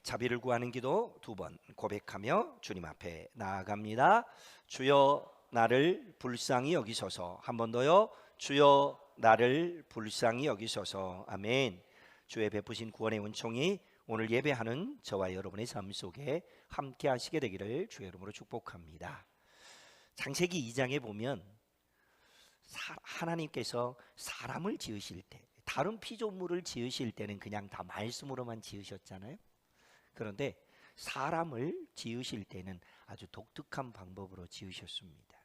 자비를 구하는 기도 2번 고백하며 주님 앞에 나아갑니다. 주여 나를 불쌍히 여기소서. 한 번 더요. 주여 나를 불쌍히 여기소서. 아멘. 주의 베푸신 구원의 은총이 오늘 예배하는 저와 여러분의 삶 속에 함께 하시게 되기를 주의 이름으로 축복합니다. 창세기 2장에 보면 하나님께서 사람을 지으실 때, 다른 피조물을 지으실 때는 그냥 다 말씀으로만 지으셨잖아요. 그런데 사람을 지으실 때는 아주 독특한 방법으로 지으셨습니다.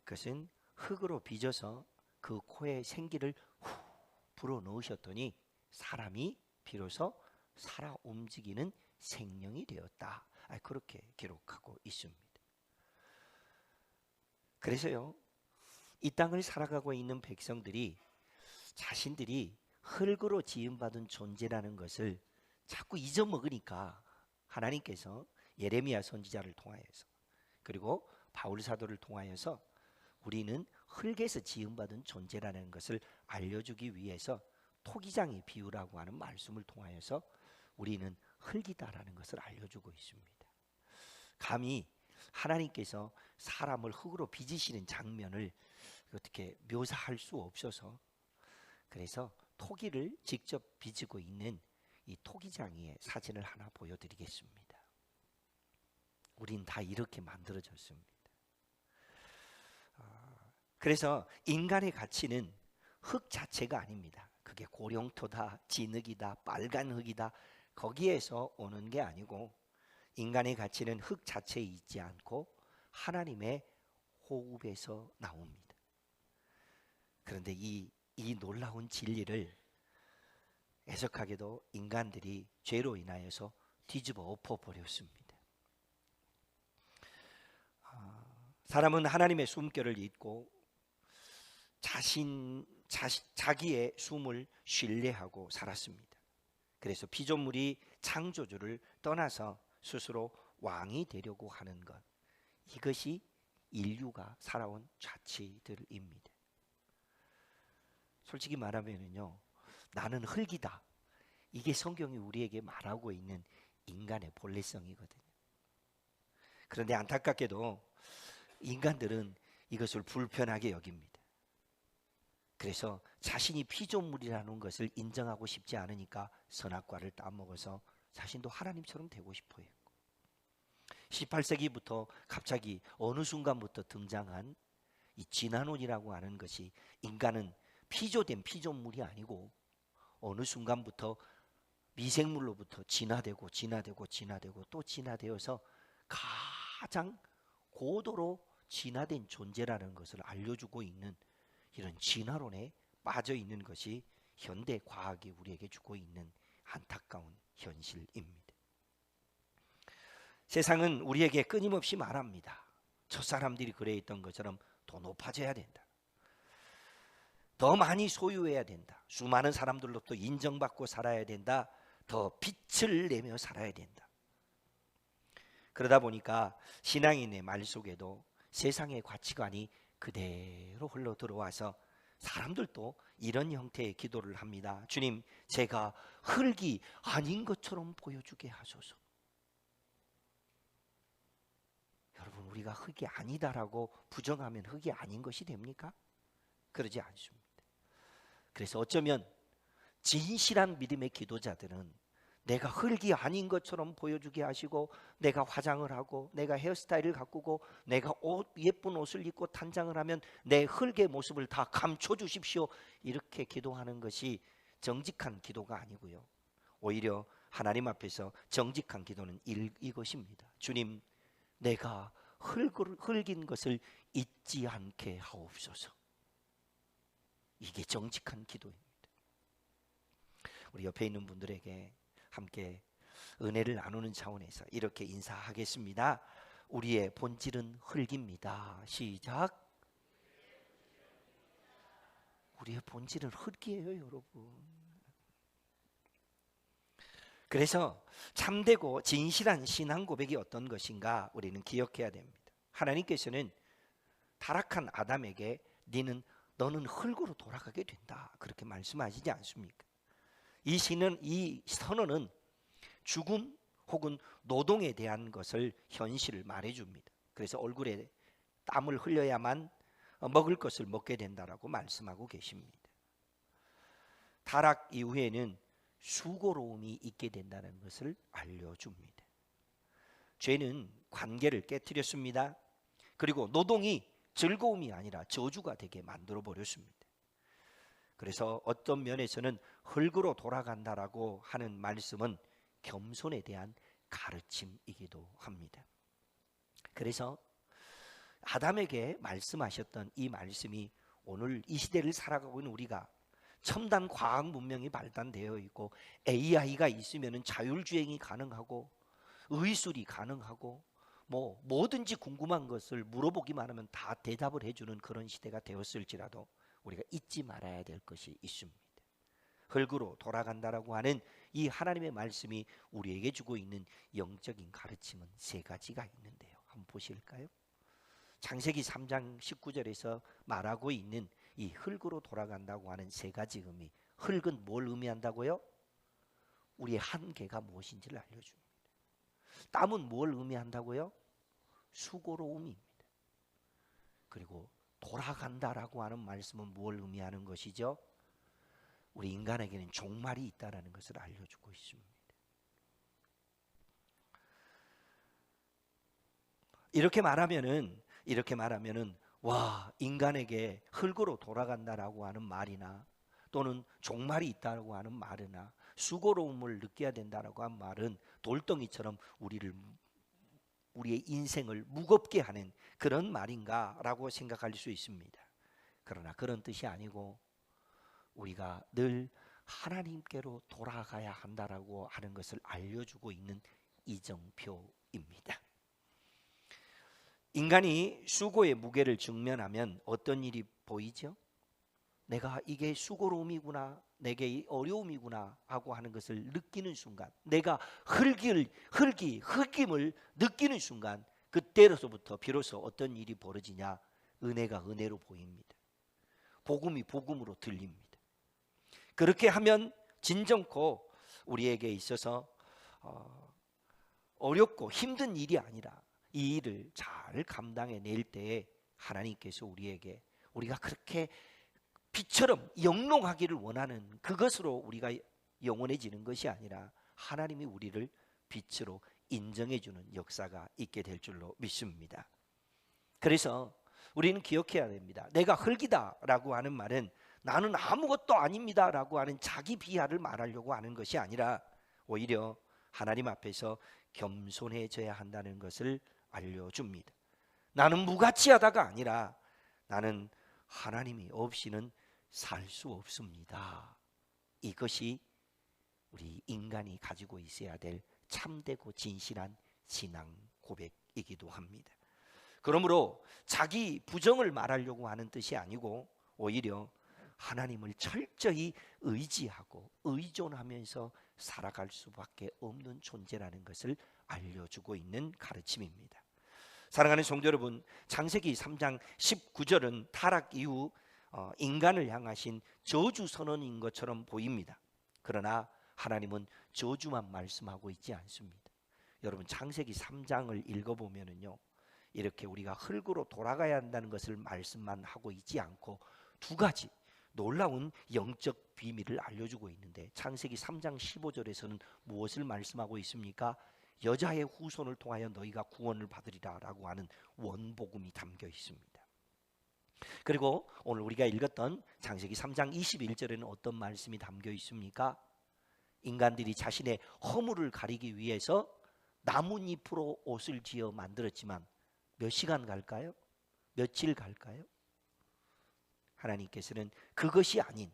그것은 흙으로 빚어서 그 코에 생기를 후 불어 넣으셨더니 사람이 비로소 살아 움직이는 생명이 되었다. 그렇게 기록하고 있습니다. 그래서요, 이 땅을 살아가고 있는 백성들이 자신들이 흙으로 지음받은 존재라는 것을 자꾸 잊어먹으니까 하나님께서 예레미야 선지자를 통하여서, 그리고 바울 사도를 통하여서 우리는 흙에서 지음받은 존재라는 것을 알려주기 위해서 토기장의 비유라고 하는 말씀을 통하여서 우리는 흙이다라는 것을 알려주고 있습니다. 감히 하나님께서 사람을 흙으로 빚으시는 장면을 어떻게 묘사할 수 없어서, 그래서 토기를 직접 빚고 있는 이 토기장의 사진을 하나 보여드리겠습니다. 우린 다 이렇게 만들어졌습니다. 그래서 인간의 가치는 흙 자체가 아닙니다. 그게 고령토다, 진흙이다, 빨간 흙이다, 거기에서 오는 게 아니고, 인간의 가치는 흙 자체에 있지 않고 하나님의 호흡에서 나옵니다. 그런데 이 놀라운 진리를 애석하게도 인간들이 죄로 인하여서 뒤집어 엎어버렸습니다. 사람은 하나님의 숨결을 잊고 자기의 숨을 신뢰하고 살았습니다. 그래서 피조물이 창조주를 떠나서 스스로 왕이 되려고 하는 것, 이것이 인류가 살아온 자취들입니다. 솔직히 말하면요, 나는 흙이다, 이게 성경이 우리에게 말하고 있는 인간의 본래성이거든요. 그런데 안타깝게도 인간들은 이것을 불편하게 여깁니다. 그래서 자신이 피조물이라는 것을 인정하고 싶지 않으니까 선악과를 따먹어서 자신도 하나님처럼 되고 싶어 했고, 18세기부터 갑자기 어느 순간부터 등장한 이 진화론이라고 하는 것이, 인간은 피조된 피조물이 아니고 어느 순간부터 미생물로부터 진화되고 또 진화되어서 가장 고도로 진화된 존재라는 것을 알려주고 있는 이런 진화론에 빠져 있는 것이 현대 과학이 우리에게 주고 있는 안타까운 현실입니다. 세상은 우리에게 끊임없이 말합니다. 저 사람들이 그래 있던 것처럼 더 높아져야 된다, 더 많이 소유해야 된다, 수많은 사람들로부터 인정받고 살아야 된다, 더 빛을 내며 살아야 된다. 그러다 보니까 신앙인의 말 속에도 세상의 가치관이 그대로 흘러 들어와서 사람들도 이런 형태의 기도를 합니다. 주님, 제가 흙이 아닌 것처럼 보여주게 하소서. 여러분, 우리가 흙이 아니다라고 부정하면 흙이 아닌 것이 됩니까? 그러지 않습니다. 그래서 어쩌면 진실한 믿음의 기도자들은 내가 흙이 아닌 것처럼 보여주게 하시고, 내가 화장을 하고 내가 헤어스타일을 가꾸고 내가 예쁜 옷을 입고 단장을 하면 내 흙의 모습을 다 감춰주십시오, 이렇게 기도하는 것이 정직한 기도가 아니고요, 오히려 하나님 앞에서 정직한 기도는 이것입니다. 주님, 내가 흙인 것을 잊지 않게 하옵소서. 이게 정직한 기도입니다. 우리 옆에 있는 분들에게 함께 은혜를 나누는 차원에서 이렇게 인사하겠습니다. 우리의 본질은 흙입니다. 시작. 우리의 본질은 흙이에요, 여러분. 그래서 참되고 진실한 신앙 고백이 어떤 것인가 우리는 기억해야 됩니다. 하나님께서는 타락한 아담에게 너는 흙으로 돌아가게 된다, 그렇게 말씀하시지 않습니까? 이 선언은 죽음 혹은 노동에 대한 것을 현실을 말해줍니다. 그래서 얼굴에 땀을 흘려야만 먹을 것을 먹게 된다라고 말씀하고 계십니다. 타락 이후에는 수고로움이 있게 된다는 것을 알려줍니다. 죄는 관계를 깨뜨렸습니다. 그리고 노동이 즐거움이 아니라 저주가 되게 만들어 버렸습니다. 그래서 어떤 면에서는 흙으로 돌아간다라고 하는 말씀은 겸손에 대한 가르침이기도 합니다. 그래서 아담에게 말씀하셨던 이 말씀이 오늘 이 시대를 살아가고 있는 우리가 첨단 과학 문명이 발달되어 있고 AI가 있으면 자율주행이 가능하고 의술이 가능하고 뭐든지 궁금한 것을 물어보기만 하면 다 대답을 해주는 그런 시대가 되었을지라도 우리가 잊지 말아야 될 것이 있습니다. 흙으로 돌아간다라고 하는 이 하나님의 말씀이 우리에게 주고 있는 영적인 가르침은 세 가지가 있는데요. 한번 보실까요? 창세기 3장 19절에서 말하고 있는 이 흙으로 돌아간다고 하는 세 가지 의미. 흙은 뭘 의미한다고요? 우리의 한계가 무엇인지를 알려줍니다. 땀은 뭘 의미한다고요? 수고로움입니다. 그리고 돌아간다라고 하는 말씀은 뭘 의미하는 것이죠? 우리 인간에게는 종말이 있다라는 것을 알려주고 있습니다. 이렇게 말하면은 와, 인간에게 흙으로 돌아간다라고 하는 말이나 또는 종말이 있다라고 하는 말이나 수고로움을 느껴야 된다라고 하는 말은 돌덩이처럼 우리의 인생을 무겁게 하는 그런 말인가라고 생각할 수 있습니다. 그러나 그런 뜻이 아니고 우리가 늘 하나님께로 돌아가야 한다라고 하는 것을 알려주고 있는 이정표입니다. 인간이 수고의 무게를 직면하면 어떤 일이 보이죠? 내가 이게 수고로움이구나, 내게 이 어려움이구나 하고 하는 것을 느끼는 순간, 내가 흙임을 느끼는 순간, 그때로서부터 비로소 어떤 일이 벌어지냐? 은혜가 은혜로 보입니다. 복음이 복음으로 들립니다. 그렇게 하면 진정코 우리에게 있어서 어렵고 힘든 일이 아니라 이 일을 잘 감당해낼 때에 하나님께서 우리가 그렇게 빛처럼 영롱하기를 원하는 그것으로 우리가 영원해지는 것이 아니라 하나님이 우리를 빛으로 인정해주는 역사가 있게 될 줄로 믿습니다. 그래서 우리는 기억해야 됩니다. 내가 흙이다라고 하는 말은 나는 아무것도 아닙니다라고 하는 자기 비하를 말하려고 하는 것이 아니라 오히려 하나님 앞에서 겸손해져야 한다는 것을 알려줍니다. 나는 무가치하다가 아니라 나는 하나님이 없이는 살 수 없습니다. 이것이 우리 인간이 가지고 있어야 될 참되고 진실한 신앙 고백이기도 합니다. 그러므로 자기 부정을 말하려고 하는 뜻이 아니고 오히려 하나님을 철저히 의지하고 의존하면서 살아갈 수밖에 없는 존재라는 것을 알려주고 있는 가르침입니다. 사랑하는 성도 여러분, 창세기 3장 19절은 타락 이후 인간을 향하신 저주 선언인 것처럼 보입니다. 그러나 하나님은 저주만 말씀하고 있지 않습니다. 여러분, 창세기 3장을 읽어보면요, 이렇게 우리가 흙으로 돌아가야 한다는 것을 말씀만 하고 있지 않고 두 가지 놀라운 영적 비밀을 알려주고 있는데, 창세기 3장 15절에서는 무엇을 말씀하고 있습니까? 여자의 후손을 통하여 너희가 구원을 받으리라 라고 하는 원복음이 담겨 있습니다. 그리고 오늘 우리가 읽었던 창세기 3장 21절에는 어떤 말씀이 담겨 있습니까? 인간들이 자신의 허물을 가리기 위해서 나뭇잎으로 옷을 지어 만들었지만 몇 시간 갈까요? 며칠 갈까요? 하나님께서는 그것이 아닌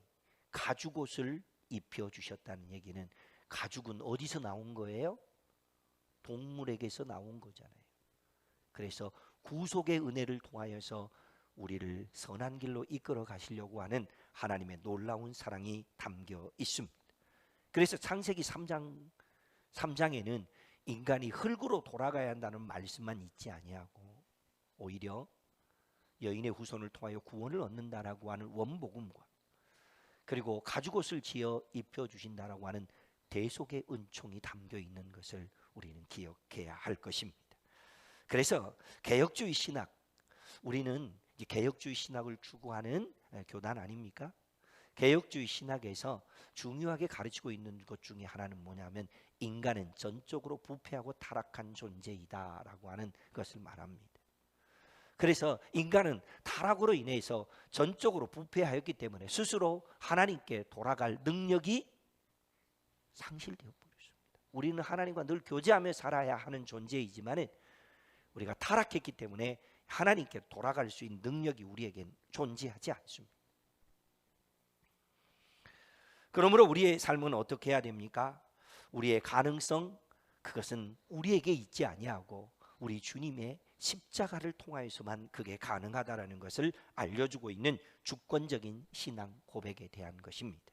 가죽옷을 입혀주셨다는 얘기는, 가죽은 어디서 나온 거예요? 동물에게서 나온 거잖아요. 그래서 구속의 은혜를 통하여서 우리를 선한 길로 이끌어 가시려고 하는 하나님의 놀라운 사랑이 담겨 있습니다. 그래서 창세기 3장에는 인간이 흙으로 돌아가야 한다는 말씀만 있지 아니하고 오히려 여인의 후손을 통하여 구원을 얻는다라고 하는 원복음과, 그리고 가죽옷을 지어 입혀주신다라고 하는 대속의 은총이 담겨 있는 것을 우리는 기억해야 할 것입니다. 그래서 개혁주의 신학, 우리는 이제 개혁주의 신학을 추구하는 교단 아닙니까? 개혁주의 신학에서 중요하게 가르치고 있는 것 중에 하나는 뭐냐면 인간은 전적으로 부패하고 타락한 존재이다라고 하는 것을 말합니다. 그래서 인간은 타락으로 인해서 전적으로 부패하였기 때문에 스스로 하나님께 돌아갈 능력이 상실되어 버렸습니다. 우리는 하나님과 늘 교제하며 살아야 하는 존재이지만 우리가 타락했기 때문에 하나님께 돌아갈 수 있는 능력이 우리에겐 존재하지 않습니다. 그러므로 우리의 삶은 어떻게 해야 됩니까? 우리의 가능성, 그것은 우리에게 있지 아니하고 우리 주님의 십자가를 통하여서만 그게 가능하다라는 것을 알려주고 있는 주권적인 신앙 고백에 대한 것입니다.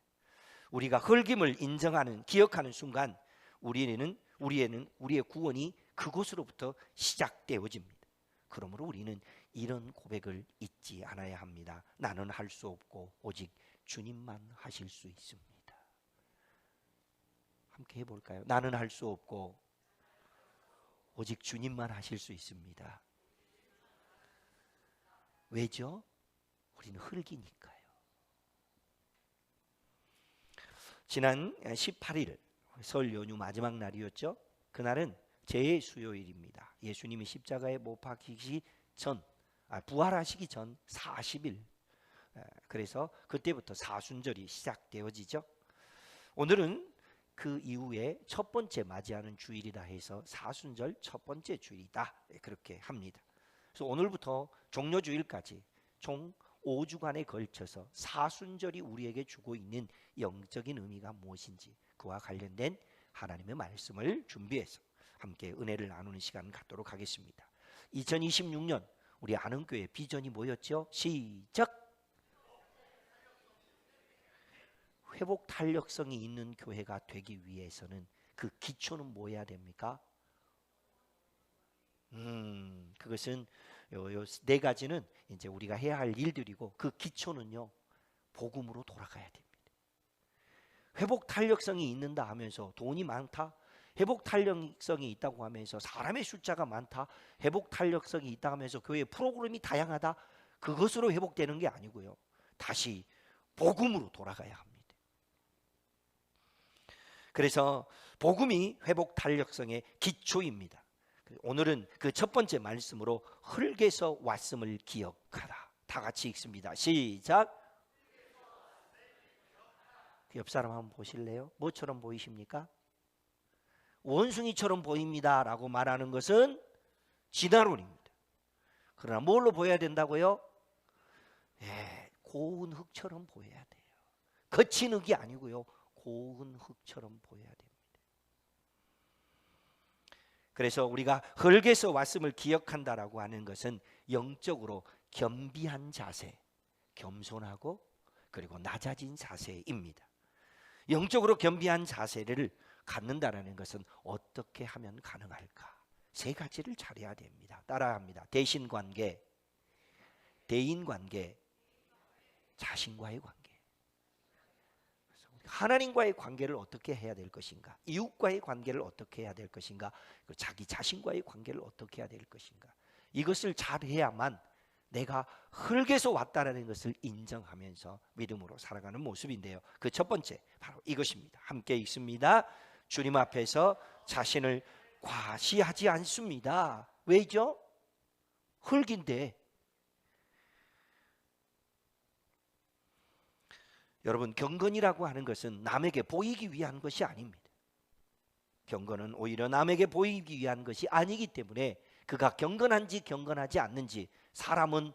우리가 흙임을 인정하는, 기억하는 순간 우리의 구원이 그곳으로부터 시작되어집니다. 그러므로 우리는 이런 고백을 잊지 않아야 합니다. 나는 할 수 없고 오직 주님만 하실 수 있습니다. 함께 해볼까요? 나는 할 수 없고 오직 주님만 하실 수 있습니다. 왜죠? 우리는 흙이니까요. 지난 18일 설 연휴 마지막 날이었죠. 그날은 재수요일입니다. 예수님이 십자가에 못 박히기 전, 부활하시기 전 40일. 그래서 그때부터 사순절이 시작되어지죠. 오늘은 그 이후에 첫 번째 맞이하는 주일이다 해서 사순절 첫 번째 주일이다, 그렇게 합니다. 그래서 오늘부터 종료주일까지 총 5주간에 걸쳐서 사순절이 우리에게 주고 있는 영적인 의미가 무엇인지 그와 관련된 하나님의 말씀을 준비해서 함께 은혜를 나누는 시간 갖도록 하겠습니다. 2026년 우리 아는교회 비전이 뭐였죠? 시작! 회복 탄력성이 있는 교회가 되기 위해서는 그 기초는 뭐 해야 됩니까? 그것은 요 네 가지는 이제 우리가 해야 할 일들이고 그 기초는요, 복음으로 돌아가야 됩니다. 회복 탄력성이 있는다 하면서 돈이 많다, 회복 탄력성이 있다고 하면서 사람의 숫자가 많다, 회복 탄력성이 있다 하면서 교회 프로그램이 다양하다, 그것으로 회복되는 게 아니고요, 다시 복음으로 돌아가야 합니다. 그래서 복음이 회복 탄력성의 기초입니다. 오늘은 그 첫 번째 말씀으로 흙에서 왔음을 기억하라. 다 같이 읽습니다. 시작. 옆 사람 한번 보실래요? 뭐처럼 보이십니까? 원숭이처럼 보입니다 라고 말하는 것은 진화론입니다. 그러나 뭘로 보여야 된다고요? 고운 흙처럼 보여야 돼요. 거친 흙이 아니고요, 고운 흙처럼 보여야 됩니다. 그래서 우리가 흙에서 왔음을 기억한다라고 하는 것은 영적으로 겸비한 자세, 겸손하고 그리고 낮아진 자세입니다. 영적으로 겸비한 자세를 갖는다라는 것은 어떻게 하면 가능할까? 세 가지를 잘해야 됩니다. 따라합니다. 대신관계, 대인관계, 자신과의 관계. 하나님과의 관계를 어떻게 해야 될 것인가, 이웃과의 관계를 어떻게 해야 될 것인가, 자기 자신과의 관계를 어떻게 해야 될 것인가, 이것을 잘해야만 내가 흙에서 왔다는 것을 인정하면서 믿음으로 살아가는 모습인데요, 그 첫 번째 바로 이것입니다. 함께 읽습니다. 주님 앞에서 자신을 과시하지 않습니다. 왜죠? 흙인데. 여러분, 경건이라고 하는 것은 남에게 보이기 위한 것이 아닙니다. 경건은 오히려 남에게 보이기 위한 것이 아니기 때문에 그가 경건한지 경건하지 않는지, 사람은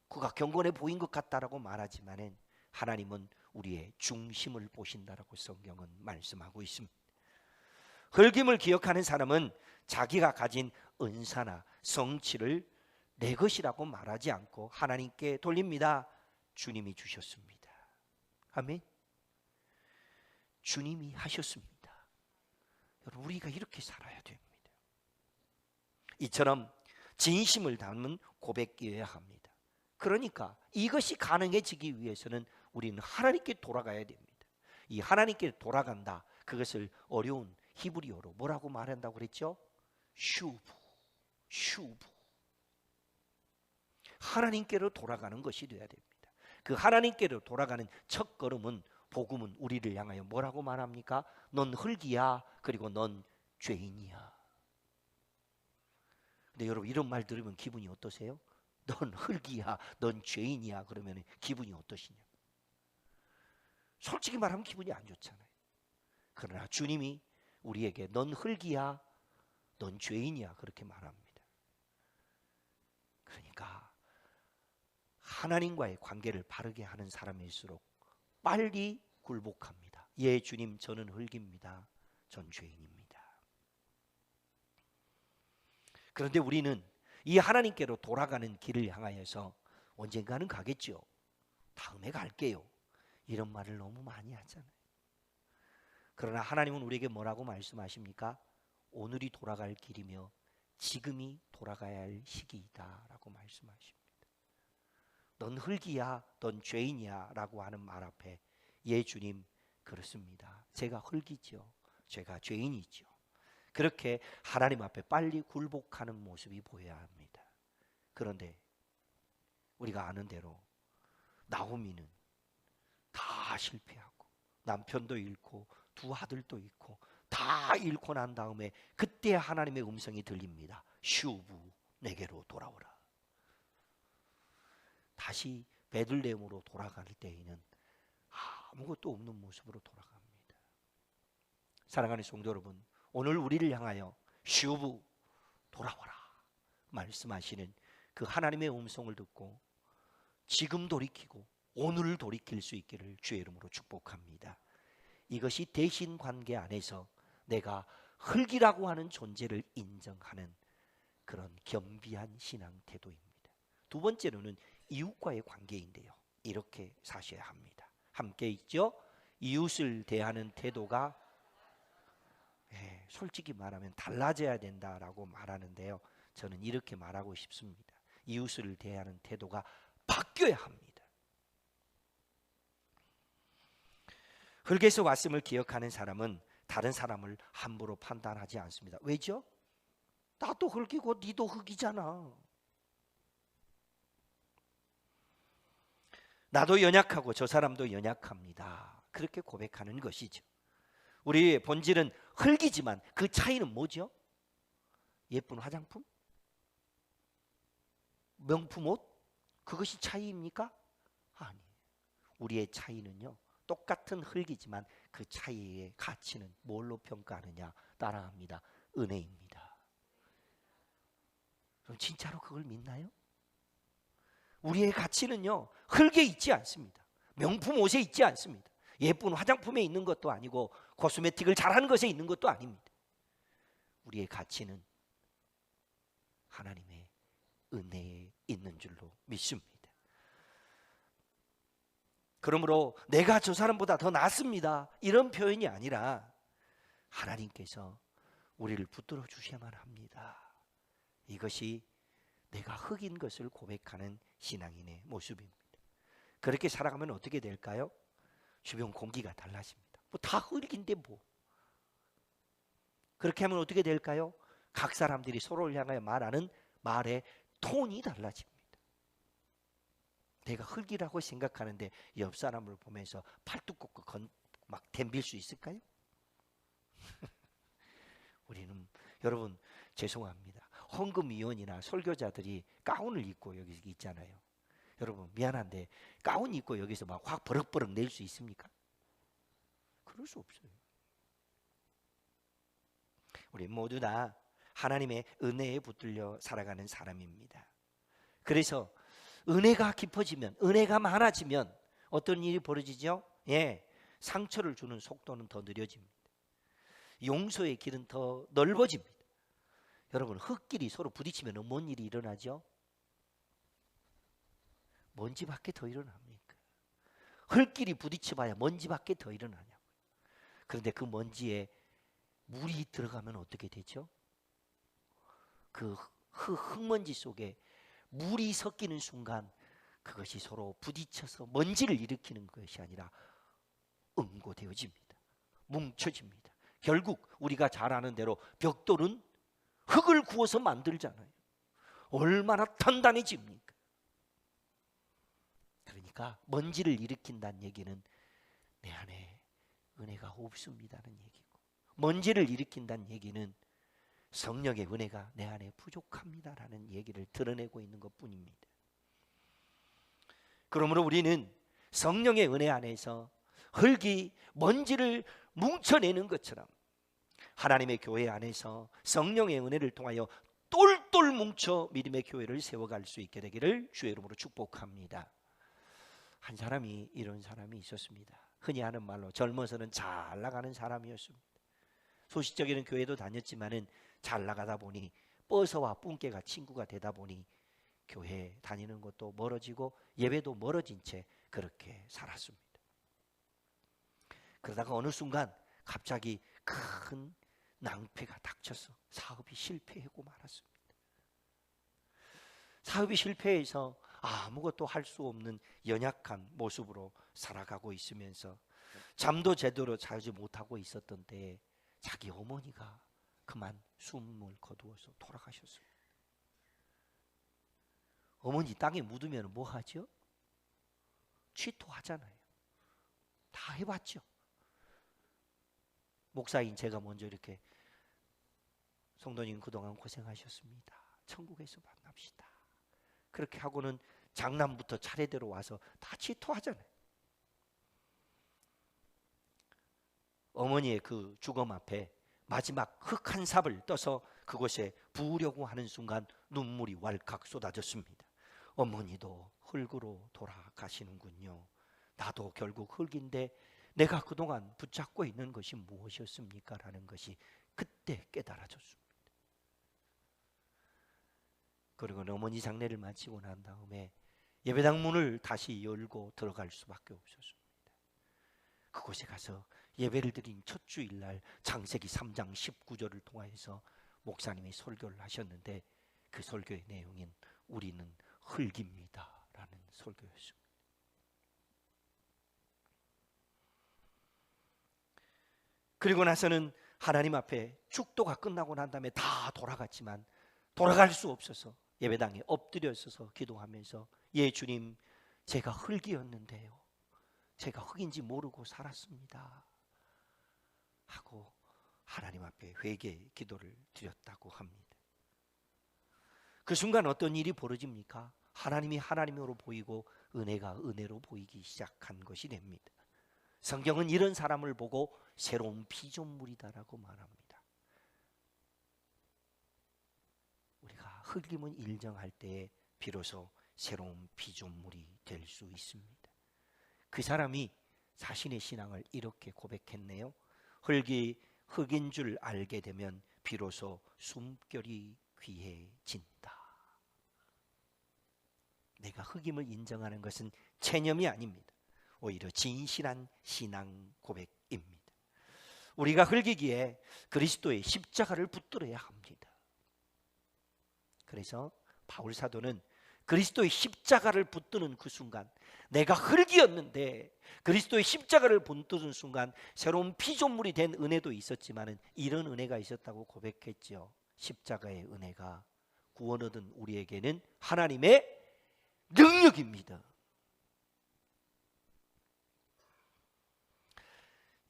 그가 경건해 보인 것 같다라고 말하지만 하나님은 우리의 중심을 보신다라고 성경은 말씀하고 있습니다. 흙임을 기억하는 사람은 자기가 가진 은사나 성취를 내 것이라고 말하지 않고 하나님께 돌립니다. 주님이 주셨습니다. 아멘. 주님이 하셨습니다. 여러분, 우리가 이렇게 살아야 됩니다. 이처럼 진심을 담은 고백이어야 합니다. 그러니까 이것이 가능해지기 위해서는 우리는 하나님께 돌아가야 됩니다. 이 하나님께 돌아간다, 그것을 어려운 히브리어로 뭐라고 말한다고 그랬죠? 슈브. 하나님께로 돌아가는 것이 되어야 됩니다. 그 하나님께로 돌아가는 첫 걸음은, 복음은 우리를 향하여 뭐라고 말합니까? 넌 흙이야, 그리고 넌 죄인이야. 근데 여러분, 이런 말 들으면 기분이 어떠세요? 넌 흙이야, 넌 죄인이야 그러면 기분이 어떠시냐? 솔직히 말하면 기분이 안 좋잖아요. 그러나 주님이 우리에게 넌 흙이야, 넌 죄인이야 그렇게 말합니다. 그러니까 하나님과의 관계를 바르게 하는 사람일수록 빨리 굴복합니다. 예, 주님, 저는 흙입니다. 전 죄인입니다. 그런데 우리는 이 하나님께로 돌아가는 길을 향하여서 언젠가는 가겠죠. 다음에 갈게요. 이런 말을 너무 많이 하잖아요. 그러나 하나님은 우리에게 뭐라고 말씀하십니까? 오늘이 돌아갈 길이며 지금이 돌아가야 할 시기이다 라고 말씀하십니다. 넌 흙이야, 넌 죄인이야 라고 하는 말 앞에, 예 주님, 그렇습니다. 제가 흙이죠. 제가 죄인이죠. 그렇게 하나님 앞에 빨리 굴복하는 모습이 보여야 합니다. 그런데 우리가 아는 대로 나오미는 다 실패하고 남편도 잃고 두 아들도 잃고 다 잃고 난 다음에 그때 하나님의 음성이 들립니다. 슈브, 내게로 돌아오라. 다시 베들레헴으로 돌아갈 때에는 아무것도 없는 모습으로 돌아갑니다. 사랑하는 성도 여러분, 오늘 우리를 향하여 슈브, 돌아와라 말씀하시는 그 하나님의 음성을 듣고 지금 돌이키고 오늘 돌이킬 수 있기를 주의 이름으로 축복합니다. 이것이 대신 관계 안에서 내가 흙이라고 하는 존재를 인정하는 그런 겸비한 신앙 태도입니다. 두 번째로는 이웃과의 관계인데요, 이렇게 사셔야 합니다. 함께 있죠? 이웃을 대하는 태도가 솔직히 말하면 달라져야 된다라고 말하는데요, 저는 이렇게 말하고 싶습니다. 이웃을 대하는 태도가 바뀌어야 합니다. 흙에서 왔음을 기억하는 사람은 다른 사람을 함부로 판단하지 않습니다. 왜죠? 나도 흙이고 니도 흙이잖아. 나도 연약하고 저 사람도 연약합니다. 그렇게 고백하는 것이죠. 우리의 본질은 흙이지만 그 차이는 뭐죠? 예쁜 화장품? 명품 옷? 그것이 차이입니까? 아니에요. 우리의 차이는요, 똑같은 흙이지만 그 차이의 가치는 뭘로 평가하느냐? 따라합니다. 은혜입니다. 그럼 진짜로 그걸 믿나요? 우리의 가치는요, 흙에 있지 않습니다. 명품 옷에 있지 않습니다. 예쁜 화장품에 있는 것도 아니고 코스메틱을 잘하는 것에 있는 것도 아닙니다. 우리의 가치는 하나님의 은혜에 있는 줄로 믿습니다. 그러므로 내가 저 사람보다 더 낫습니다, 이런 표현이 아니라 하나님께서 우리를 붙들어 주셔야만 합니다. 이것이 내가 흙인 것을 고백하는 신앙인의 모습입니다. 그렇게 살아가면 어떻게 될까요? 주변 공기가 달라집니다. 뭐 다 흙인데 뭐. 그렇게 하면 어떻게 될까요? 각 사람들이 서로를 향하여 말하는 말의 톤이 달라집니다. 내가 흙이라고 생각하는데 옆 사람을 보면서 팔뚝 꺾고 막 덤빌 수 있을까요? 우리는, 여러분 죄송합니다, 헌금위원이나 설교자들이 가운을 입고 여기 있잖아요. 여러분 미안한데 가운 입고 여기서 막 확 버럭버럭 낼 수 있습니까? 그럴 수 없어요. 우리 모두 다 하나님의 은혜에 붙들려 살아가는 사람입니다. 그래서 은혜가 깊어지면, 은혜가 많아지면 어떤 일이 벌어지죠? 상처를 주는 속도는 더 느려집니다. 용서의 길은 더 넓어집니다. 여러분, 흙끼리 서로 부딪히면 뭔 일이 일어나죠? 먼지밖에 더 일어납니까? 흙끼리 부딪혀봐야 먼지밖에 더 일어나냐고요. 그런데 그 먼지에 물이 들어가면 어떻게 되죠? 그 흙먼지 속에 물이 섞이는 순간 그것이 서로 부딪혀서 먼지를 일으키는 것이 아니라 응고되어집니다. 뭉쳐집니다. 결국 우리가 잘 아는 대로 벽돌은 흙을 구워서 만들잖아요. 얼마나 단단해집니까? 그러니까 먼지를 일으킨다는 얘기는 내 안에 은혜가 없습니다는 얘기고, 먼지를 일으킨다는 얘기는 성령의 은혜가 내 안에 부족합니다라는 얘기를 드러내고 있는 것뿐입니다. 그러므로 우리는 성령의 은혜 안에서 흙이 먼지를 뭉쳐내는 것처럼 하나님의 교회 안에서 성령의 은혜를 통하여 똘똘 뭉쳐 믿음의 교회를 세워갈 수 있게 되기를 주의 이름으로 축복합니다. 한 사람이 이런 사람이 있었습니다. 흔히 하는 말로 젊어서는 잘 나가는 사람이었습니다. 소시적인 교회도 다녔지만은 잘 나가다 보니 버서와 뿡깨가 친구가 되다 보니 교회 다니는 것도 멀어지고 예배도 멀어진 채 그렇게 살았습니다. 그러다가 어느 순간 갑자기 큰 낭패가 닥쳐서 사업이 실패하고 말았습니다. 사업이 실패해서 아무것도 할 수 없는 연약한 모습으로 살아가고 있으면서 잠도 제대로 자지 못하고 있었던 때에 자기 어머니가 그만 숨을 거두어서 돌아가셨습니다. 어머니 땅에 묻으면 뭐 하죠? 취토하잖아요. 다 해봤죠. 목사인 제가 먼저 이렇게 성도님 그동안 고생하셨습니다. 천국에서 만납시다. 그렇게 하고는 장남부터 차례대로 와서 다 취토하잖아요. 어머니의 그 죽음 앞에 마지막 흙 한 삽을 떠서 그곳에 부으려고 하는 순간 눈물이 왈칵 쏟아졌습니다. 어머니도 흙으로 돌아가시는군요. 나도 결국 흙인데 내가 그동안 붙잡고 있는 것이 무엇이었습니까? 라는 것이 그때 깨달아졌습니다. 그리고 어머니 장례를 마치고 난 다음에 예배당 문을 다시 열고 들어갈 수밖에 없었습니다. 그곳에 가서 예배를 드린 첫 주일날 창세기 3장 19절을 통하여서 목사님이 설교를 하셨는데 그 설교의 내용인 우리는 흙입니다 라는 설교였습니다. 그리고 나서는 하나님 앞에 축도가 끝나고 난 다음에 다 돌아갔지만 돌아갈 수 없어서 예배당에 엎드려 있어서 기도하면서 예 주님, 제가 흙이었는데요, 제가 흙인지 모르고 살았습니다 하고 하나님 앞에 회개 기도를 드렸다고 합니다. 그 순간 어떤 일이 벌어집니까? 하나님이 하나님으로 보이고 은혜가 은혜로 보이기 시작한 것이 됩니다. 성경은 이런 사람을 보고 새로운 피조물이다라고 말합니다. 우리가 흙임을 인정할 때에 비로소 새로운 피조물이 될 수 있습니다. 그 사람이 자신의 신앙을 이렇게 고백했네요. 흙이 흙인 줄 알게 되면 비로소 숨결이 귀해진다. 내가 흙임을 인정하는 것은 체념이 아닙니다. 오히려 진실한 신앙 고백입니다. 우리가 흙이기에 그리스도의 십자가를 붙들어야 합니다. 그래서 바울 사도는 그리스도의 십자가를 붙드는 그 순간, 내가 흙이었는데 그리스도의 십자가를 붙드는 순간 새로운 피조물이 된 은혜도 있었지만 이런 은혜가 있었다고 고백했죠. 십자가의 은혜가 구원 얻은 우리에게는 하나님의 능력입니다.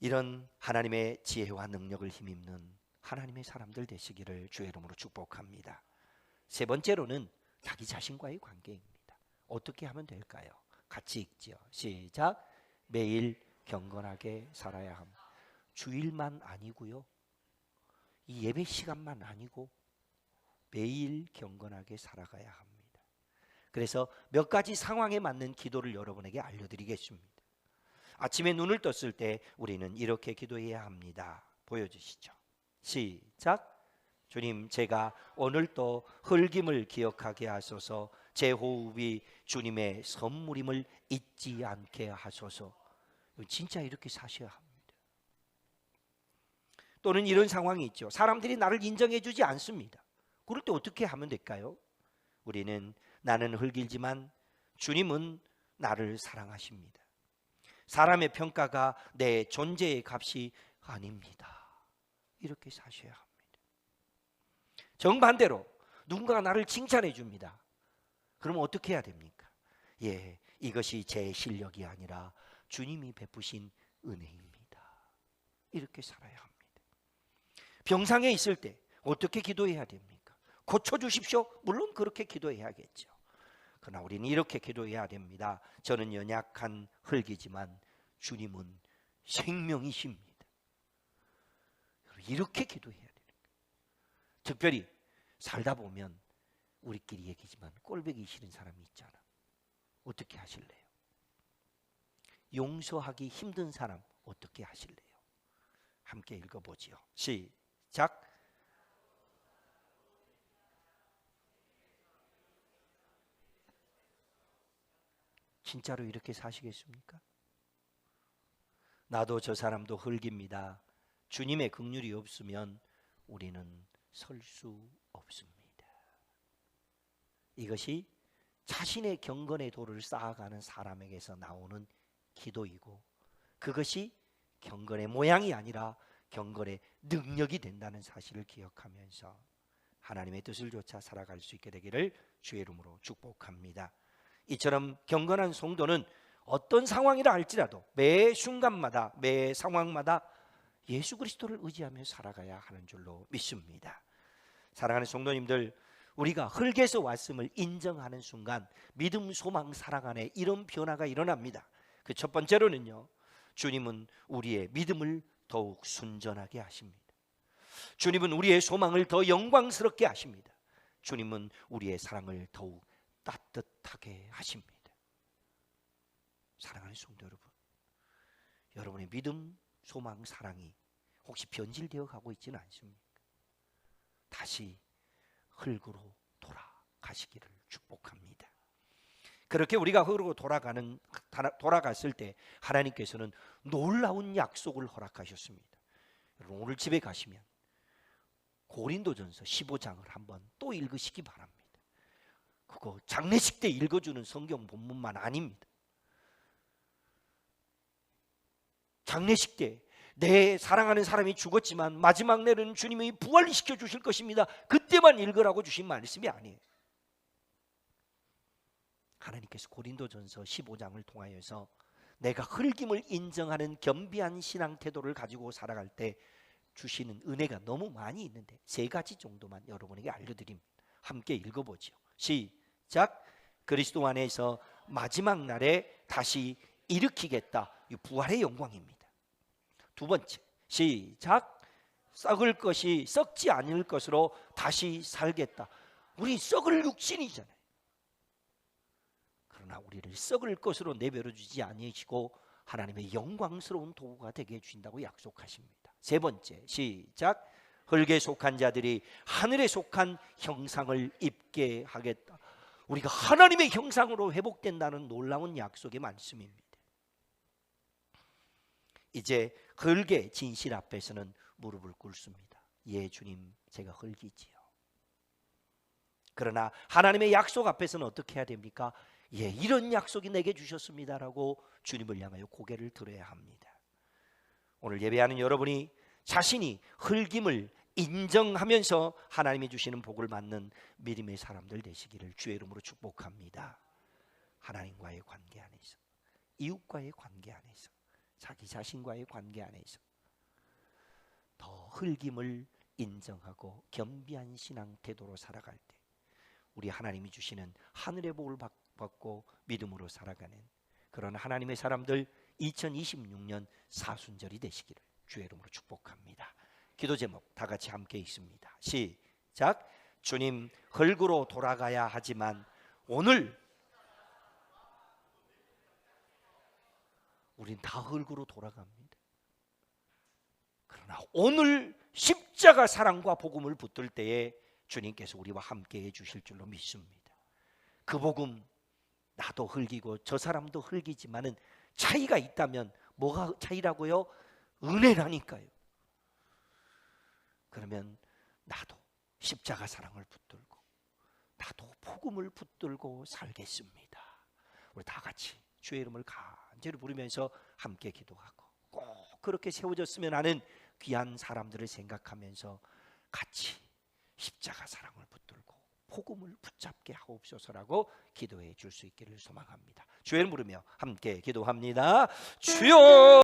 이런 하나님의 지혜와 능력을 힘입는 하나님의 사람들 되시기를 주의 이름으로 축복합니다. 세 번째로는 자기 자신과의 관계입니다. 어떻게 하면 될까요? 같이 읽죠. 시작. 매일 경건하게 살아야 함. 주일만 아니고요, 이 예배 시간만 아니고 매일 경건하게 살아가야 합니다. 그래서 몇 가지 상황에 맞는 기도를 여러분에게 알려드리겠습니다. 아침에 눈을 떴을 때 우리는 이렇게 기도해야 합니다. 보여주시죠. 시작. 주님, 제가 오늘도 흙임을 기억하게 하소서. 제 호흡이 주님의 선물임을 잊지 않게 하소서. 진짜 이렇게 사셔야 합니다. 또는 이런 상황이 있죠. 사람들이 나를 인정해 주지 않습니다. 그럴 때 어떻게 하면 될까요? 우리는 나는 흙이지만 주님은 나를 사랑하십니다. 사람의 평가가 내 존재의 값이 아닙니다. 이렇게 사셔야 합니다. 정반대로 누군가가 나를 칭찬해 줍니다. 그러면 어떻게 해야 됩니까? 예, 이것이 제 실력이 아니라 주님이 베푸신 은혜입니다. 이렇게 살아야 합니다. 병상에 있을 때 어떻게 기도해야 됩니까? 고쳐주십시오. 물론 그렇게 기도해야겠죠. 그러나 우리는 이렇게 기도해야 됩니다. 저는 연약한 흙이지만 주님은 생명이십니다. 이렇게 기도해야 돼요. 특별히 살다 보면 우리끼리 얘기지만 꼴보기 싫은 사람이 있잖아. 어떻게 하실래요? 용서하기 힘든 사람 어떻게 하실래요? 함께 읽어보지요. 시작. 진짜로 이렇게 사시겠습니까? 나도 저 사람도 흙입니다. 주님의 긍휼이 없으면 우리는 설 수 없습니다. 이것이 자신의 경건의 도를 쌓아가는 사람에게서 나오는 기도이고, 그것이 경건의 모양이 아니라 경건의 능력이 된다는 사실을 기억하면서 하나님의 뜻을 좇아 살아갈 수 있게 되기를 주의 이름으로 축복합니다. 이처럼 경건한 성도는 어떤 상황이라 할지라도 매 순간마다 매 상황마다 예수 그리스도를 의지하며 살아가야 하는 줄로 믿습니다. 사랑하는 성도님들, 우리가 흙에서 왔음을 인정하는 순간 믿음, 소망, 사랑 안에 이런 변화가 일어납니다. 그 첫 번째로는요, 주님은 우리의 믿음을 더욱 순전하게 하십니다. 주님은 우리의 소망을 더 영광스럽게 하십니다. 주님은 우리의 사랑을 더욱 따뜻하게 하십니다. 사랑하는 성도 여러분, 여러분의 믿음, 소망, 사랑이 혹시 변질되어 가고 있지는 않습니까? 다시 흙으로 돌아가시기를 축복합니다. 그렇게 우리가 흙으로 돌아갔을 때 하나님께서는 놀라운 약속을 허락하셨습니다. 여러분, 오늘 집에 가시면 고린도전서 15장을 한번 또 읽으시기 바랍니다. 그거 장례식 때 읽어주는 성경 본문만 아닙니다. 장례식 때 내 사랑하는 사람이 죽었지만 마지막 날은 주님이 부활시켜 주실 것입니다. 그때만 읽으라고 주신 말씀이 아니에요. 하나님께서 고린도전서 15장을 통하여서 내가 흙임을 인정하는 겸비한 신앙 태도를 가지고 살아갈 때 주시는 은혜가 너무 많이 있는데 세 가지 정도만 여러분에게 알려드립니다. 함께 읽어보죠. 시작. 그리스도 안에서 마지막 날에 다시 일으키겠다. 이 부활의 영광입니다. 두 번째, 시작. 썩을 것이 썩지 않을 것으로 다시 살겠다. 우리 썩을 육신이잖아요. 그러나 우리를 썩을 것으로 내버려 주지 아니시고 하나님의 영광스러운 도구가 되게 해주신다고 약속하십니다. 세 번째, 시작. 흙에 속한 자들이 하늘에 속한 형상을 입게 하겠다. 우리가 하나님의 형상으로 회복된다는 놀라운 약속의 말씀입니다. 이제 흙의 진실 앞에서는 무릎을 꿇습니다. 예, 주님, 제가 흙이지요. 그러나 하나님의 약속 앞에서는 어떻게 해야 됩니까? 예, 이런 약속이 내게 주셨습니다라고 주님을 향하여 고개를 들어야 합니다. 오늘 예배하는 여러분이 자신이 흙임을 인정하면서 하나님이 주시는 복을 받는 믿음의 사람들 되시기를 주의 이름으로 축복합니다. 하나님과의 관계 안에서, 이웃과의 관계 안에서, 자기 자신과의 관계 안에서 더 흙임을 인정하고 겸비한 신앙 태도로 살아갈 때 우리 하나님이 주시는 하늘의 복을 받고 믿음으로 살아가는 그런 하나님의 사람들 2026년 사순절이 되시기를 주의 이름으로 축복합니다. 기도 제목 다 같이 함께 읽습니다. 시작. 주님, 흙으로 돌아가야 하지만 오늘 우린 다 흙으로 돌아갑니다. 그러나 오늘 십자가 사랑과 복음을 붙들 때에 주님께서 우리와 함께 해주실 줄로 믿습니다. 그 복음, 나도 흙이고 저 사람도 흙이지만은 차이가 있다면 뭐가 차이라고요? 은혜라니까요. 그러면 나도 십자가 사랑을 붙들고 나도 복음을 붙들고 살겠습니다. 우리 다 같이 주의 이름을 간절히 부르면서 함께 기도하고 꼭 그렇게 세워졌으면 하는 귀한 사람들을 생각하면서 같이 십자가 사랑을 붙들고 복음을 붙잡게 하옵소서라고 기도해 줄 수 있기를 소망합니다. 주의 이름 부르며 함께 기도합니다. 주여